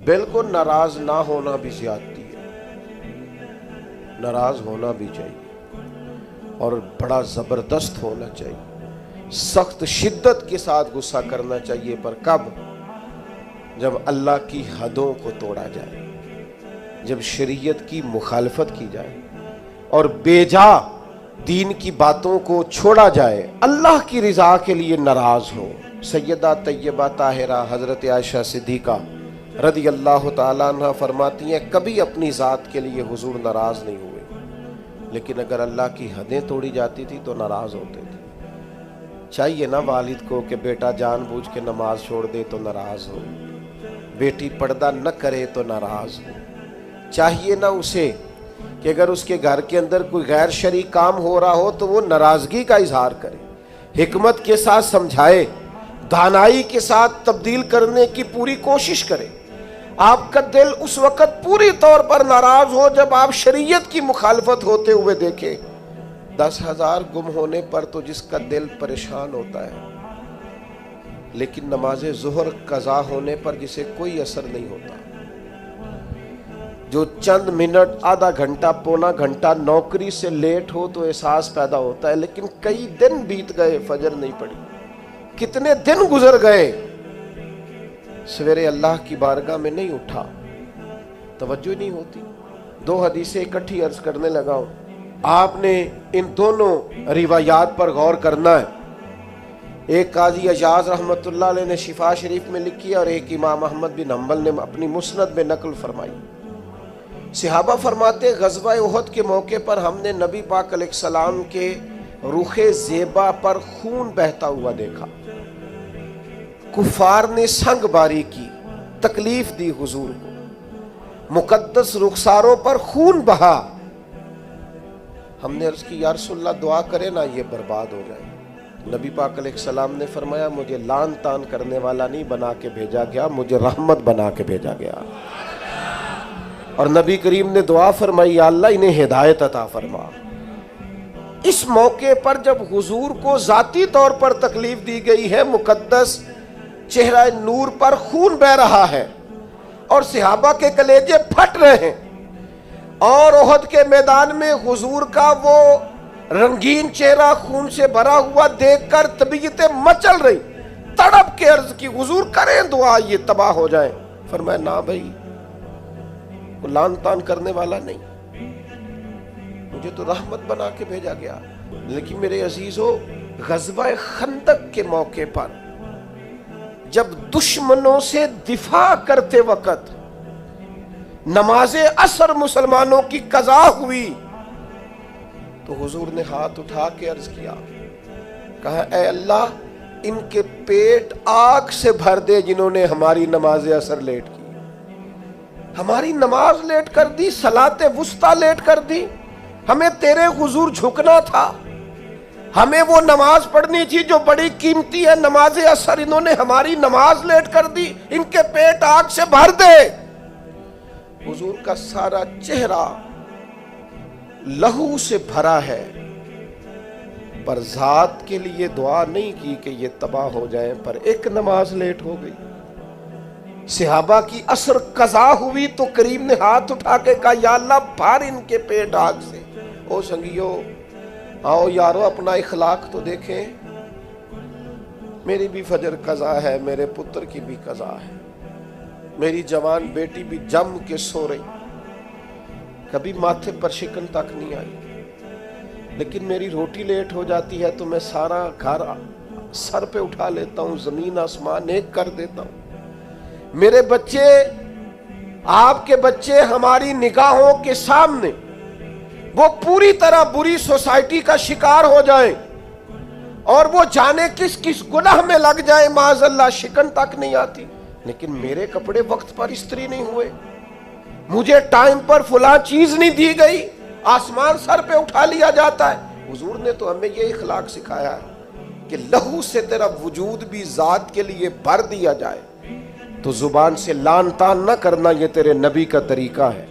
بالکل ناراض نہ ہونا بھی زیادتی ہے، ناراض ہونا بھی چاہیے اور بڑا زبردست ہونا چاہیے، سخت شدت کے ساتھ غصہ کرنا چاہیے، پر کب؟ جب اللہ کی حدوں کو توڑا جائے، جب شریعت کی مخالفت کی جائے اور بے جا دین کی باتوں کو چھوڑا جائے، اللہ کی رضا کے لیے ناراض ہو۔ سیدہ طیبہ طاہرہ حضرت عائشہ صدیقہ رضی اللہ تعالیٰ عنہ فرماتی ہیں کبھی اپنی ذات کے لیے حضور ناراض نہیں ہوئے، لیکن اگر اللہ کی حدیں توڑی جاتی تھی تو ناراض ہوتے تھے۔ چاہیے نا والد کو کہ بیٹا جان بوجھ کے نماز چھوڑ دے تو ناراض ہو، بیٹی پردہ نہ کرے تو ناراض ہو، چاہیے نا اسے کہ اگر اس کے گھر کے اندر کوئی غیر شرعی کام ہو رہا ہو تو وہ ناراضگی کا اظہار کرے، حکمت کے ساتھ سمجھائے، دانائی کے ساتھ تبدیل کرنے کی پوری کوشش کرے۔ آپ کا دل اس وقت پوری طور پر ناراض ہو جب آپ شریعت کی مخالفت ہوتے ہوئے دیکھیں۔ 10,000 گم ہونے پر تو جس کا دل پریشان ہوتا ہے، لیکن نماز ظہر قضا ہونے پر جسے کوئی اثر نہیں ہوتا، جو چند منٹ، آدھا گھنٹہ، پونا گھنٹہ نوکری سے لیٹ ہو تو احساس پیدا ہوتا ہے، لیکن کئی دن بیت گئے، فجر نہیں پڑی، کتنے دن گزر گئے، سویرے اللہ کی بارگاہ میں نہیں اٹھا، توجہ نہیں ہوتی۔ 2 حدیثیں اکٹھی عرض کرنے لگا ہوں، آپ نے ان دونوں روایات پر غور کرنا ہے۔ ایک قاضی اجاز رحمت اللہ علیہ نے شفا شریف میں لکھی اور ایک امام احمد بن حنبل نے اپنی مسند میں نقل فرمائی۔ صحابہ فرماتے غزوہ احد کے موقع پر ہم نے نبی پاک علیہ السلام کے رخ زیبا پر خون بہتا ہوا دیکھا، کفار نے سنگ باری کی، تکلیف دی حضور کو، مقدس رخساروں پر خون بہا۔ ہم نے عرض کی یا رسول اللہ دعا کرے نا یہ برباد ہو جائے۔ نبی پاک علیہ السلام نے فرمایا مجھے لان تان کرنے والا نہیں بنا کے بھیجا گیا، مجھے رحمت بنا کے بھیجا گیا۔ اور نبی کریم نے دعا فرمائی یا اللہ انہیں ہدایت عطا فرما۔ اس موقع پر جب حضور کو ذاتی طور پر تکلیف دی گئی ہے، مقدس چہرہ نور پر خون بہ رہا ہے اور صحابہ کے کلیجے پھٹ رہے ہیں، اور احد کے میدان میں حضور کا وہ رنگین چہرہ خون سے بھرا ہوا دیکھ کر طبیعتیں مچل رہی، تڑپ کے عرض کی حضور کریں دعا یہ تباہ ہو جائیں۔ فرمایا نہ بھائی، وہ لان تان کرنے والا نہیں، مجھے تو رحمت بنا کے بھیجا گیا۔ لیکن میرے عزیزو، غزوہ خندق کے موقع پر جب دشمنوں سے دفاع کرتے وقت نماز عصر مسلمانوں کی قضا ہوئی تو حضور نے ہاتھ اٹھا کے عرض کیا، کہا اے اللہ ان کے پیٹ آگ سے بھر دے جنہوں نے ہماری نماز عصر لیٹ کی، ہماری نماز لیٹ کر دی، صلاۃ وسطیٰ لیٹ کر دی، ہمیں تیرے حضور جھکنا تھا، ہمیں وہ نماز پڑھنی تھی جو بڑی قیمتی ہے، نماز عصر انہوں نے ہماری نماز لیٹ کر دی، ان کے پیٹ آگ سے بھر دے۔ حضور کا سارا چہرہ لہو سے بھرا ہے، پر ذات کے لیے دعا نہیں کی کہ یہ تباہ ہو جائیں، پر ایک نماز لیٹ ہو گئی۔ صحابہ کی عصر قضا ہوئی تو کریم نے ہاتھ اٹھا کے کہا یا اللہ بھر ان کے پیٹ آگ سے۔ او سنگیو، آؤ یارو اپنا اخلاق تو دیکھیں، میری بھی فجر قضا ہے، میرے پتر کی بھی قضا ہے، میری جوان بیٹی بھی جم کے سو رہی، کبھی ماتھے پر شکن تک نہیں آئی، لیکن میری روٹی لیٹ ہو جاتی ہے تو میں سارا گھر سر پہ اٹھا لیتا ہوں، زمین آسمان ایک کر دیتا ہوں۔ میرے بچے، آپ کے بچے ہماری نگاہوں کے سامنے وہ پوری طرح بری سوسائٹی کا شکار ہو جائیں اور وہ جانے کس کس گناہ میں لگ جائیں، معاذ اللہ شکن تک نہیں آتی، لیکن میرے کپڑے وقت پر استری نہیں ہوئے، مجھے ٹائم پر فلاں چیز نہیں دی گئی، آسمان سر پہ اٹھا لیا جاتا ہے۔ حضور نے تو ہمیں یہ اخلاق سکھایا ہے کہ لہو سے تیرا وجود بھی ذات کے لیے بھر دیا جائے، تو زبان سے لان تان نہ کرنا، یہ تیرے نبی کا طریقہ ہے۔